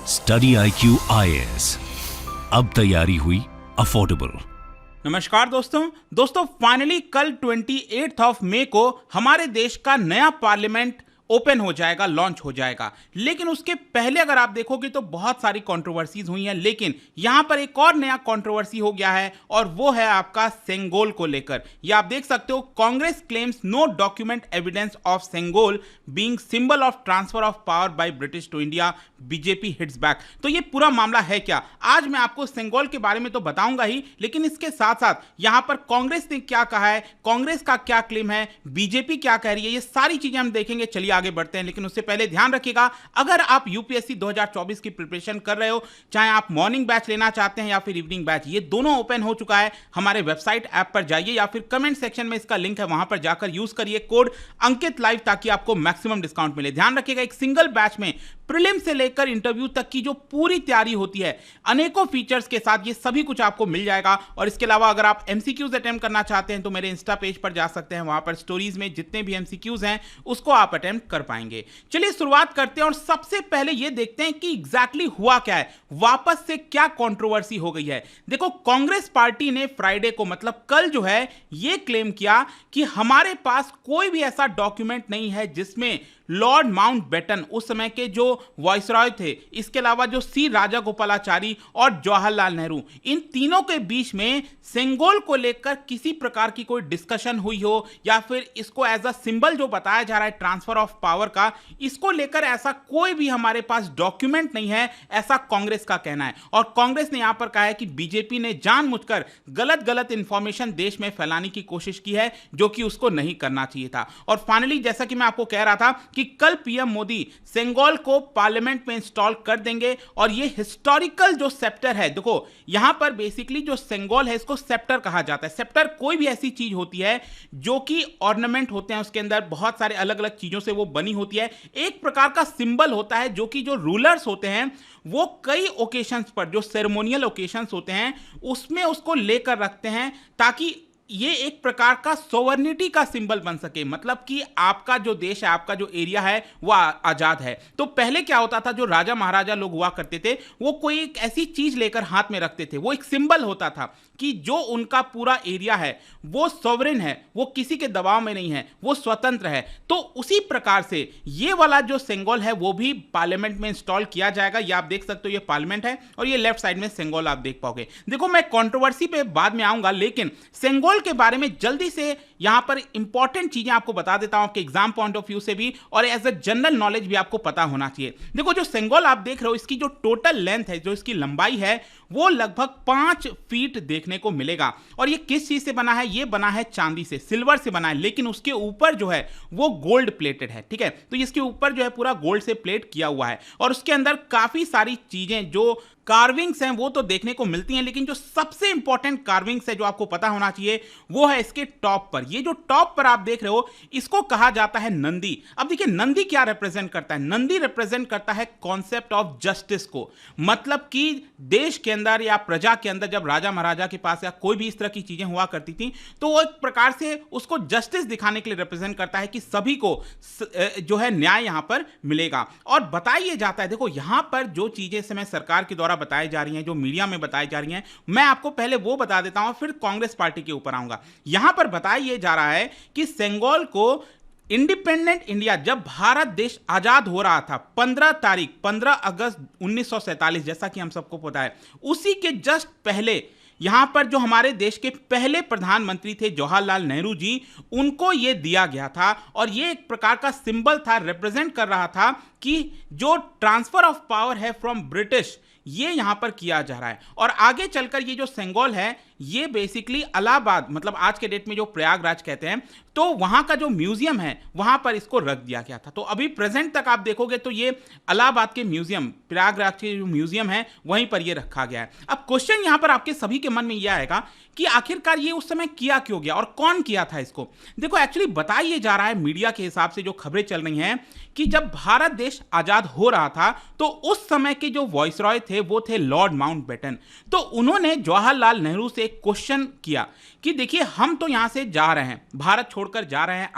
Study IQ IAS, अब तैयारी हुई अफोर्डेबल। नमस्कार दोस्तों फाइनली कल 28 मई को हमारे देश का नया पार्लियामेंट ओपन हो जाएगा, लॉन्च हो जाएगा। लेकिन उसके पहले अगर आप देखोगे तो बहुत सारी कंट्रोवर्सीज हुई हैं, लेकिन यहां पर एक और नया कंट्रोवर्सी हो गया है और वो है आपका सेंगोल को लेकर। ये आप देख सकते हो, Congress claims no document evidence of Sengol being symbol of transfer of power by British to India, BJP hits back. तो ये पूरा मामला है क्या, आज मैं आपको सेंगोल के बारे में तो बताऊंगा ही, लेकिन इसके साथ साथ यहां पर कांग्रेस ने क्या कहा है, कांग्रेस का क्या क्लेम है, बीजेपी क्या कह रही है, ये सारी चीजें हम देखेंगे। चलिए आगे बढ़ते हैं, लेकिन उससे पहले ध्यान रखिएगा, अगर आप यूपीएससी 2024 की प्रिपरेशन कर रहे हो, चाहे आप मॉर्निंग बैच लेना चाहते हैं या फिर इवनिंग बैच, ये दोनों ओपन हो चुका है। हमारे वेबसाइट ऐप पर जाइए या फिर कमेंट सेक्शन में इसका लिंक है, वहां पर जाकर यूज करिए कोड अंकित लाइव ताकि आपको मैक्सिमम डिस्काउंट मिले। ध्यान रखिएगा, एक सिंगल बैच में प्रीलिम से लेकर इंटरव्यू तक की जो पूरी तैयारी होती है, अनेकों फीचर्स के साथ, ये सभी कुछ आपको मिल जाएगा। और इसके अलावा अगर आप एमसीक्यूज अटेम्प्ट करना चाहते हैं तो मेरे इंस्टा पेज पर जा सकते हैं, वहां पर स्टोरीज में जितने भी एमसीक्यूज हैं उसको आप अटेम्प्ट कर पाएंगे। चलिए शुरुआत करते हैं और सबसे पहले ये देखते हैं कि एग्जैक्टली हुआ क्या है, वापस से क्या कंट्रोवर्सी हो गई है। देखो, कांग्रेस पार्टी ने फ्राइडे को, मतलब कल जो है, ये क्लेम किया कि हमारे पास कोई भी ऐसा डॉक्यूमेंट नहीं है जिसमें लॉर्ड माउंटबेटन, उस समय के जो वायसरॉय थे, इसके अलावा जो सी राजागोपालाचारी और जवाहरलाल नेहरू, इन तीनों के बीच में सेंगोल को लेकर किसी प्रकार की कोई डिस्कशन हुई हो या फिर इसको एज अ सिंबल जो बताया जा रहा है ट्रांसफर ऑफ पावर का, इसको लेकर ऐसा कोई भी हमारे पास डॉक्यूमेंट नहीं है, ऐसा कांग्रेस का कहना है। और कांग्रेस ने यहां पर कहा है कि बीजेपी ने जानबूझकर गलत इंफॉर्मेशन देश में फैलाने की कोशिश की है, जो कि उसको नहीं करना चाहिए था। और फाइनली, जैसा कि मैं आपको कह रहा था कि कल पीएम मोदी सेंगोल को पार्लियामेंट में इंस्टॉल कर देंगे और ये हिस्टोरिकल जो सेप्टर है, देखो यहां पर बेसिकली जो सेंगोल है इसको सेप्टर कहा जाता है। सेप्टर कोई भी ऐसी चीज होती है जो कि ऑर्नामेंट होते हैं, उसके अंदर बहुत सारे अलग अलग चीजों से वो बनी होती है, एक प्रकार का सिंबल होता है जो कि जो रूलर्स होते हैं वो कई ओकेशंस पर, जो सेरेमोनियल ओकेशंस होते हैं उसमें उसको लेकर रखते हैं ताकि ये एक प्रकार का सोवर्निटी का सिंबल बन सके, मतलब कि आपका जो देश है, आपका जो एरिया है वो आजाद है। तो पहले क्या होता था, जो राजा महाराजा लोग हुआ करते थे वो कोई एक ऐसी चीज लेकर हाथ में रखते थे, वो एक सिंबल होता था कि जो उनका पूरा एरिया है वो सॉवरेन है, वो किसी के दबाव में नहीं है, वो स्वतंत्र है। तो उसी प्रकार से ये वाला जो सेंगोल है वो भी पार्लियामेंट में इंस्टॉल किया जाएगा। ये आप देख सकते हो, ये पार्लियामेंट है और ये लेफ्ट साइड में सेंगोल आप देख पाओगे। देखो, मैं कंट्रोवर्सी पे बाद में आऊंगा, लेकिन सेंगोल के बारे में जल्दी से यहां पर इंपॉर्टेंट चीजें आपको बता देता हूं, आपके एग्जाम पॉइंट ऑफ व्यू से भी और एज अ जनरल नॉलेज भी आपको पता होना चाहिए। देखो, जो सेंगोल आप देख रहे हो, इसकी जो टोटल लेंथ है, जो इसकी लंबाई है, वो लगभग 5 फीट देखने को मिलेगा। और ये किस चीज से बना है, ये बना है चांदी से, सिल्वर से बना है, लेकिन उसके ऊपर जो है वो गोल्ड प्लेटेड है। ठीक है, तो इसके ऊपर जो है पूरा गोल्ड से प्लेट किया हुआ है और उसके अंदर काफी सारी चीजें जो कार्विंग्स हैं वो तो देखने को मिलती हैं, लेकिन जो सबसे इंपॉर्टेंट कार्विंग्स है जो आपको पता होना चाहिए वो है इसके टॉप पर। ये जो टॉप पर आप देख रहे हो इसको कहा जाता है नंदी। अब देखिए, नंदी क्या रिप्रेजेंट करता है, नंदी रिप्रेजेंट करता है कॉन्सेप्ट ऑफ जस्टिस को, मतलब कि देश के अंदर या प्रजा के अंदर जब राजा महाराजा के पास या कोई भी इस तरह की चीजें हुआ करती थी तो वो एक प्रकार से उसको जस्टिस दिखाने के लिए रिप्रेजेंट करता है कि सभी को जो है न्याय यहां पर मिलेगा। और बताया जाता है, देखो यहां पर जो चीजें इस समय सरकार के द्वारा बताई जा रही हैं, जो मीडिया में बताई जा रही हैं, मैं आपको पहले वो बता देता हूं, फिर कांग्रेस पार्टी के ऊपर आऊंगा। यहां पर बताया जा रहा है कि सेंगोल को इंडिपेंडेंट इंडिया, जब भारत देश आजाद हो रहा था 15 अगस्त 1947, जैसा कि हम सबको पता है, उसी के जस्ट पहले यहां पर जो हमारे देश के पहले प्रधानमंत्री थे जवाहरलाल नेहरू जी, उनको यह दिया गया था और यह एक प्रकार का सिंबल था, रिप्रेजेंट कर रहा था कि जो ट्रांसफर ऑफ पावर है फ्रॉम ब्रिटिश, ये यहां पर किया जा रहा है। और आगे चलकर ये जो सेंगोल है ये बेसिकली इलाहाबाद, मतलब आज के डेट में जो प्रयागराज कहते हैं, तो वहां का जो म्यूजियम है वहां पर इसको रख दिया गया था। तो अभी प्रेजेंट तक आप देखोगे तो ये इलाहाबाद के म्यूजियम, प्रयागराज के जो म्यूजियम है वहीं पर ये रखा गया है। अब क्वेश्चन यहां पर आपके सभी के मन में यह आएगा कि आखिरकार ये उस समय किया क्यों गया और कौन किया था इसको। देखो, एक्चुअली बताया जा रहा है मीडिया के हिसाब से जो खबरें चल रही हैं कि जब भारत देश आजाद हो रहा था तो उस समय के जो वायसरॉय थे वो थे लॉर्ड माउंटबेटन। तो उन्होंने जवाहरलाल नेहरू से एक क्वेश्चन किया कि देखिए, हम तो यहां से जा रहे हैं, भारत छोड़कर जा रहे हैं,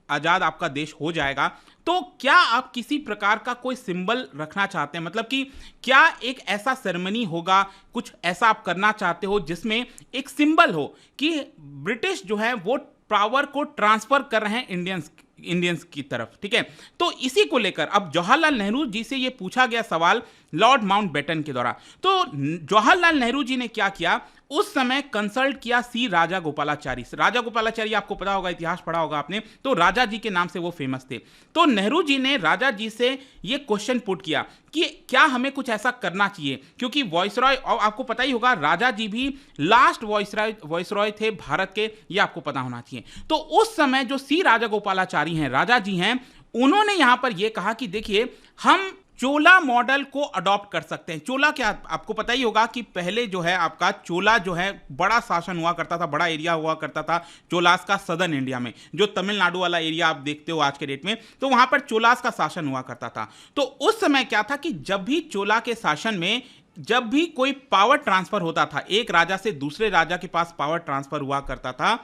आजाद आपका देश हो जाएगा, तो क्या आप किसी प्रकार का कोई सिंबल रखना चाहते हैं, मतलब कि क्या एक ऐसा सेरेमनी होगा, कुछ ऐसा आप करना चाहते हो जिसमें एक सिंबल हो कि ब्रिटिश जो है वो पावर को ट्रांसफर कर रहे हैं इंडियंस की तरफ, ठीक है। तो इसी को लेकर अब जवाहरलाल नेहरू जी से ये पूछा गया सवाल लॉर्ड माउंटबेटन के द्वारा। तो जवाहरलाल नेहरू जी ने क्या किया, उस समय कंसल्ट किया सी राजा गोपालाचारी। राजा गोपालाचारी आपको पता होगा, इतिहास पढ़ा होगा आपने, तो राजा जी के नाम से वो फेमस थे। तो नेहरू जी ने राजा जी से ये क्वेश्चन पुट किया कि क्या हमें कुछ ऐसा करना चाहिए, क्योंकि वॉइसरॉय, और आपको पता ही होगा राजा जी भी लास्ट वॉइसरॉय थे भारत के, ये आपको पता होना चाहिए। तो उस समय जो सी राजा गोपालाचारी हैं, राजा जी हैं, उन्होंने यहां पर यह कहा कि देखिए हम चोला मॉडल को अडॉप्ट कर सकते हैं। चोला क्या, आपको पता ही होगा कि पहले जो है आपका चोला जो है बड़ा शासन हुआ करता था, बड़ा एरिया हुआ करता था चोलास का सदर्न इंडिया में, जो तमिलनाडु वाला एरिया आप देखते हो आज के डेट में, तो वहां पर चोलास का शासन हुआ करता था। तो उस समय क्या था कि जब भी चोला के शासन में जब भी कोई पावर ट्रांसफर होता था, एक राजा से दूसरे राजा के पास पावर ट्रांसफर हुआ करता था,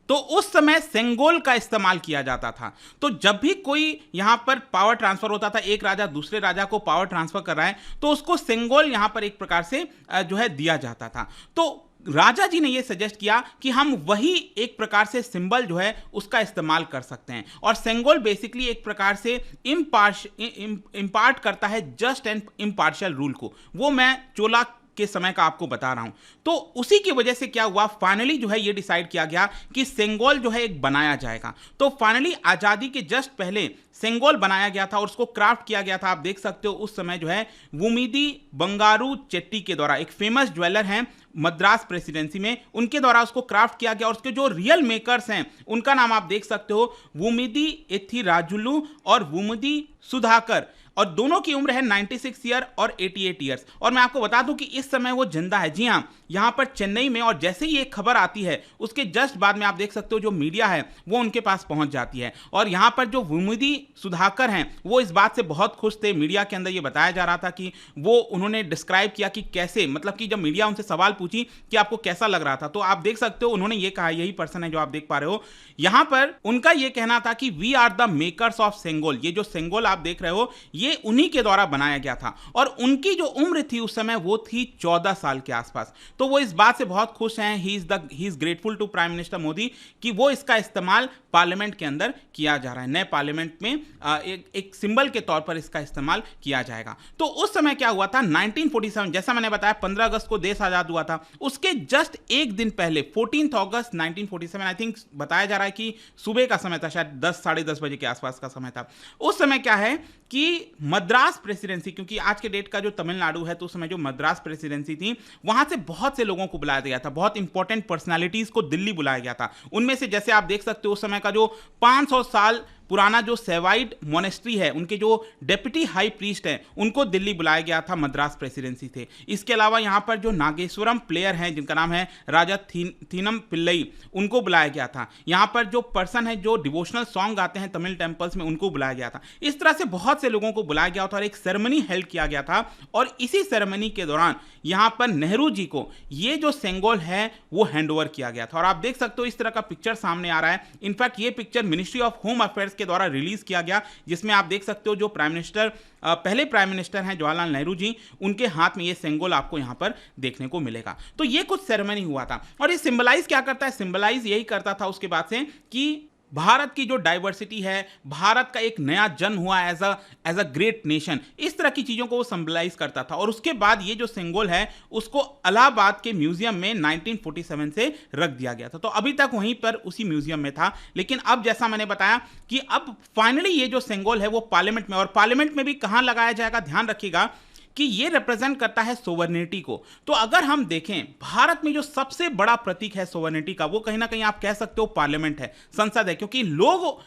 तो उस समय सेंगोल का इस्तेमाल किया जाता था। तो जब भी कोई यहां पर पावर ट्रांसफर होता था, एक राजा दूसरे राजा को पावर ट्रांसफर कर रहा है, तो उसको सेंगोल यहां पर एक प्रकार से जो है दिया जाता था। तो राजा जी ने यह सजेस्ट किया कि हम वही एक प्रकार से सिंबल जो है उसका इस्तेमाल कर सकते हैं, और सेंगोल बेसिकली एक प्रकार से इम्पार्ट करता है जस्ट एंड इम्पार्शियल रूल को, वो मैं चोला के समय का आपको बता रहा हूं। तो उसी की वजह से क्या हुआ, फाइनली जो है ये डिसाइड किया गया कि सेंगोल जो है एक बनाया जाएगा। तो फाइनली आजादी के जस्ट पहले सेंगोल बनाया गया था और उसको क्राफ्ट किया गया था। आप देख सकते हो उस समय जो है वुमिदी बंगारू चेट्टी के द्वारा, एक फेमस ज्वेलर हैं मद्रास प्रेसिडेंसी में, उनके द्वारा उसको क्राफ्ट किया गया। और उसके जो रियल मेकर्स हैं उनका नाम आप देख सकते हो, वुमिदी एथिराजुलू और वुमिदी सुधाकर, और दोनों की उम्र है 96 ईयर और 88 ईयर्स। और मैं आपको बता दूं कि इस समय वो जिंदा है। जी हाँ, यहां पर चेन्नई में, और जैसे ही एक खबर आती है उसके जस्ट बाद में आप देख सकते हो जो मीडिया है वो उनके पास पहुंच जाती है। और यहां पर जो वुमिदी सुधाकर हैं वो इस बात से बहुत खुश थे। मीडिया के अंदर ये बताया जा रहा था कि वो, उन्होंने डिस्क्राइब किया कि कैसे, मतलब कि जब मीडिया उनसे सवाल पूछी कि आपको कैसा लग रहा था, तो आप देख सकते हो उन्होंने ये कहा, यही पर्सन है जो आप देख पा रहे हो यहां पर, उनका ये कहना था कि we are the makers of Sengol. ये जो सेंगोल आप देख रहे हो ये उन्हीं के द्वारा बनाया गया था, और उनकी जो उम्र थी उस समय वो थी 14 साल के आसपास। तो वो इस बात से बहुत खुश हैं, he is grateful to prime minister Modi कि वो इसका इस्तेमाल पार्लियामेंट के अंदर किया जा रहा है, नए पार्लियामेंट में एक सिंबल के तौर पर इसका इस्तेमाल किया जाएगा। तो उस समय क्या हुआ था, 1947, जैसा मैंने बताया 15 अगस्त को देश आजाद हुआ था, उसके जस्ट एक दिन पहले 14 अगस्त 1947, आई थिंक बताया जा रहा है कि सुबह का समय था, शायद 10 साढ़े 10 बजे के आसपास का समय था। उस समय क्या है कि मद्रास प्रेसिडेंसी, क्योंकि आज के डेट का जो तमिलनाडु है, तो उस समय जो मद्रास प्रेसिडेंसी थी वहां से बहुत से लोगों को बुलाया गया था, बहुत इंपॉर्टेंट पर्सनालिटीज को दिल्ली बुलाया गया था। उनमें से जैसे आप देख सकते हो उस समय का जो 500 साल पुराना जो सेवाइड मोनेस्ट्री है, उनके जो डेप्यूटी हाई प्रीस्ट हैं उनको दिल्ली बुलाया गया था, मद्रास प्रेसिडेंसी थे। इसके अलावा यहाँ पर जो नागेश्वरम प्लेयर हैं जिनका नाम है राजा थीनम पिल्लई, उनको बुलाया गया था। यहाँ पर जो पर्सन है जो डिवोशनल सॉन्ग गाते हैं तमिल टेम्पल्स में, उनको बुलाया गया था। इस तरह से बहुत से लोगों को बुलाया गया था और एक सेरेमनी हेल्ड किया गया था। और इसी सेरेमनी के दौरान यहाँ पर नेहरू जी को ये जो सेंगोल है वो हैंडओवर किया गया था। और आप देख सकते हो इस तरह का पिक्चर सामने आ रहा है। इनफैक्ट ये picture ministry of home affairs के द्वारा रिलीज किया गया, जिसमें आप देख सकते हो जो प्राइम मिनिस्टर, पहले प्राइम मिनिस्टर हैं जवाहरलाल नेहरू जी, उनके हाथ में ये सेंगोल आपको यहां पर देखने को मिलेगा। तो ये कुछ सेरेमनी हुआ था। और ये सिंबलाइज क्या करता है, सिंबलाइज यही करता था उसके बाद से कि भारत की जो डाइवर्सिटी है, भारत का एक नया जन्म हुआ एज अ ग्रेट नेशन, इस तरह की चीजों को वो सिंबलाइज करता था। और उसके बाद ये जो सिंबल है उसको इलाहाबाद के म्यूजियम में 1947 से रख दिया गया था। तो अभी तक वहीं पर उसी म्यूजियम में था। लेकिन अब जैसा मैंने बताया कि अब फाइनली ये जो सिंबल है वो पार्लियामेंट में, और पार्लियामेंट में भी कहां लगाया जाएगा, ध्यान रखिएगा कि ये रिप्रेजेंट करता है सोवर्निटी को। तो अगर हम देखें भारत में जो सबसे बड़ा प्रतीक है सोवर्निटी का, वो कहीं ना कहीं आप कह सकते हो पार्लियामेंट है, संसद है, क्योंकि लोग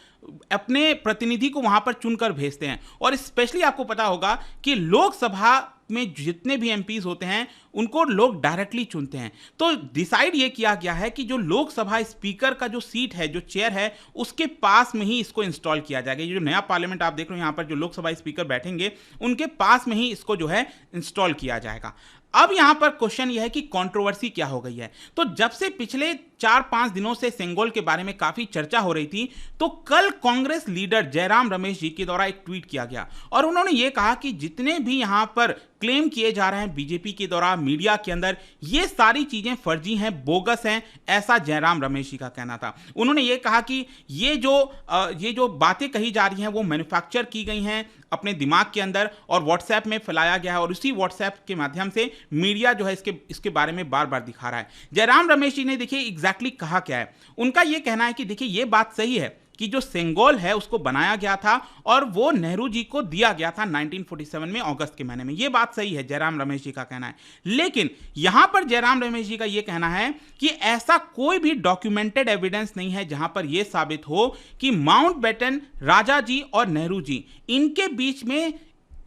अपने प्रतिनिधि को वहां पर चुनकर भेजते हैं। और स्पेशली आपको पता होगा कि लोकसभा में जितने भी एमपीज होते हैं उनको लोग डायरेक्टली चुनते हैं। तो डिसाइड ये किया गया है कि जो लोकसभा स्पीकर का जो सीट है, जो चेयर है, उसके पास में ही इसको इंस्टॉल किया जाएगा। ये जो नया पार्लियामेंट आप देख रहे हो, यहाँ पर जो लोकसभा स्पीकर बैठेंगे उनके पास में ही इसको जो है इंस्टॉल किया जाएगा। अब यहां पर क्वेश्चन यह है कि कंट्रोवर्सी क्या हो गई है। तो जब से पिछले 4-5 दिनों से सेंगोल के बारे में काफी चर्चा हो रही थी, तो कल कांग्रेस लीडर जयराम रमेश जी के द्वारा एक ट्वीट किया गया और उन्होंने ये कहा कि जितने भी यहां पर क्लेम किए जा रहे हैं बीजेपी के द्वारा मीडिया के अंदर, ये सारी चीजें फर्जी हैं, बोगस हैं, ऐसा जयराम रमेश जी का कहना था। उन्होंने ये कहा कि ये जो बातें कही जा रही हैं वो मैन्युफैक्चर की गई हैं अपने दिमाग के अंदर और व्हाट्सएप में फैलाया गया है और उसी व्हाट्सएप के माध्यम से मीडिया जो है इसके बारे में बार बार दिखा रहा है। जयराम रमेश जी ने देखिए एग्जैक्टली कहा क्या है। उनका यह कहना है कि देखिए ये बात सही है कि जो सेंगोल है उसको बनाया गया था और वो नेहरू जी को दिया गया था 1947 में अगस्त के महीने में। ये बात सही है, जयराम रमेश जी का कहना है। लेकिन यहां पर जयराम रमेश जी का यह कहना है कि ऐसा कोई भी डॉक्यूमेंटेड एविडेंस नहीं है जहां पर यह साबित हो कि माउंटबेटन, राजा जी और नेहरू जी इनके बीच में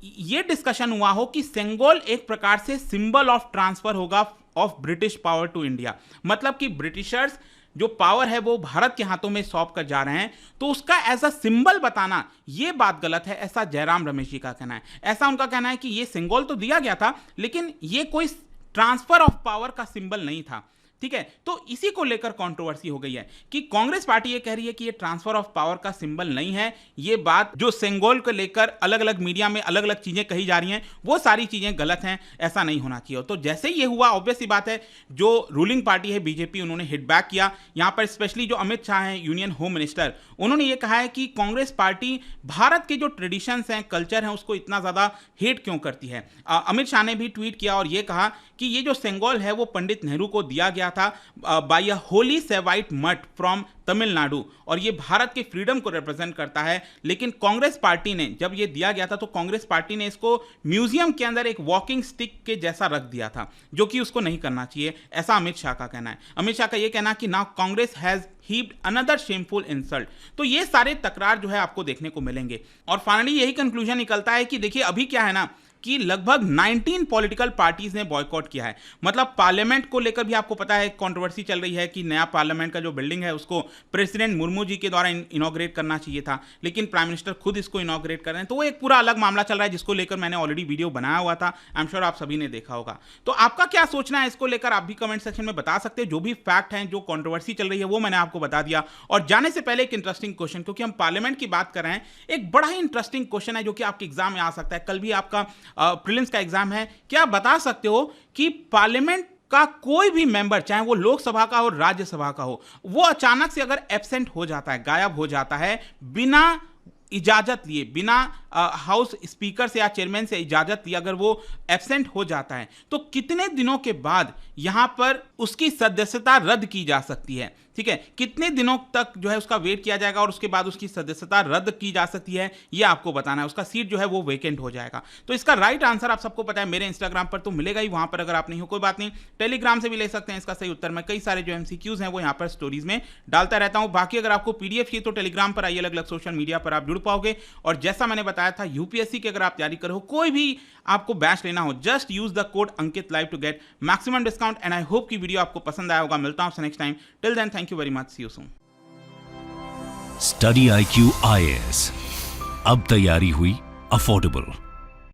यह डिस्कशन हुआ हो कि सेंगोल एक प्रकार से सिंबल ऑफ ट्रांसफर होगा of British power to India. मतलब कि ब्रिटिशर्स जो पावर है वो भारत के हाथों में सौंप कर जा रहे हैं, तो उसका एज अ सिंबल बताना ये बात गलत है, ऐसा जयराम रमेश जी का कहना है। ऐसा उनका कहना है कि ये सिंबल तो दिया गया था लेकिन ये कोई ट्रांसफर ऑफ पावर का सिंबल नहीं था। ठीक है, तो इसी को लेकर कंट्रोवर्सी हो गई है कि कांग्रेस पार्टी ये कह रही है कि ये ट्रांसफर ऑफ पावर का सिंबल नहीं है। ये बात जो सेंगोल को लेकर अलग अलग मीडिया में अलग अलग चीजें कही जा रही हैं वो सारी चीजें गलत हैं, ऐसा नहीं होना चाहिए। तो जैसे ये हुआ, ऑब्वियस सी बात है, जो रूलिंग पार्टी है बीजेपी, उन्होंने हिट बैक किया। यहां पर स्पेशली जो अमित शाह हैं, यूनियन होम मिनिस्टर, उन्होंने ये कहा है कि कांग्रेस पार्टी भारत के जो ट्रेडिशंस हैं, कल्चर हैं, उसको इतना ज्यादा हेट क्यों करती है। अमित शाह ने भी ट्वीट किया और ये कहा कि ये जो सेंगोल है वो पंडित नेहरू को दिया गया था बाय अ होली सेवाइट मठ फ्रॉम तमिलनाडु और ये भारत के फ्रीडम को रिप्रेजेंट करता है। लेकिन कांग्रेस पार्टी ने जब ये दिया गया था तो कांग्रेस पार्टी ने इसको म्यूजियम के अंदर एक वॉकिंग स्टिक के जैसा रख दिया था, जो कि उसको नहीं करना चाहिए, ऐसा अमित शाह का कहना है। अमित शाह का ये कहना है कि now Congress has heaped another shameful insult. तो ये सारे तकरार जो है आपको देखने को मिलेंगे और फाइनली यही कंक्लूजन निकलता है कि देखिए अभी क्या है ना कि लगभग 19 पॉलिटिकल पार्टीज ने बॉयकॉट किया है। मतलब पार्लियामेंट को लेकर भी आपको पता है कंट्रोवर्सी चल रही है कि नया पार्लियामेंट का जो बिल्डिंग है उसको प्रेसिडेंट मुर्मू जी के द्वारा इनॉग्रेट करना चाहिए था, लेकिन प्राइम मिनिस्टर खुद इसको इनॉग्रेट कर रहे हैं। तो वो एक पूरा अलग मामला चल रहा है जिसको लेकर मैंने ऑलरेडी वीडियो बनाया हुआ था, आई एम श्योर आप सभी ने देखा होगा। तो आपका क्या सोचना है इसको लेकर आप भी कमेंट सेक्शन में बता सकते हैं। जो भी फैक्ट हैं, जो कंट्रोवर्सी चल रही है वो मैंने आपको बता दिया। और जाने से पहले एक इंटरेस्टिंग क्वेश्चन, क्योंकि हम पार्लियामेंट की बात कर रहे हैं, एक बड़ा ही इंटरेस्टिंग क्वेश्चन है जो कि आपके एग्जाम में आ सकता है। कल भी आपका प्रीलिम्स का एग्जाम है। क्या बता सकते हो कि पार्लियामेंट का कोई भी मेंबर, चाहे वो लोकसभा का हो, राज्यसभा का हो, वो अचानक से अगर एब्सेंट हो जाता है, गायब हो जाता है, बिना इजाजत लिए, बिना हाउस स्पीकर से या चेयरमैन से इजाजत लिए अगर वो एब्सेंट हो जाता है, तो कितने दिनों के बाद यहां पर उसकी सदस्यता रद्द की जा सकती है। ठीक है, कितने दिनों तक जो है उसका वेट किया जाएगा और उसके बाद उसकी सदस्यता रद्द की जा सकती है, ये आपको बताना है। उसका सीट जो है वो वेकेंट हो जाएगा। तो इसका राइट आंसर आप सबको पता है, मेरे इंस्टाग्राम पर तो मिलेगा ही, वहां पर अगर आप नहीं हो कोई बात नहीं, टेलीग्राम से भी ले सकते हैं इसका सही उत्तर। मैं कई सारे जो एमसीक्यूज हैं वो यहाँ पर स्टोरीज में डालता रहता हूं। बाकी अगर आपको पीडीएफ चाहिए तो टेलीग्राम पर आइए, अलग अलग सोशल मीडिया पर आप जुड़ पाओगे। और जैसा मैंने बताया था, यूपीएससी की अगर आप तैयारी करो, कोई भी आपको बैच लेना हो, just use the code Ankit live to get maximum discount. And I hope की वीडियो आपको पसंद आया होगा। मिलता हूं आपसे next time. Till then, thank you very much, see you soon. Study IQ IAS, अब तैयारी हुई अफोर्डेबल।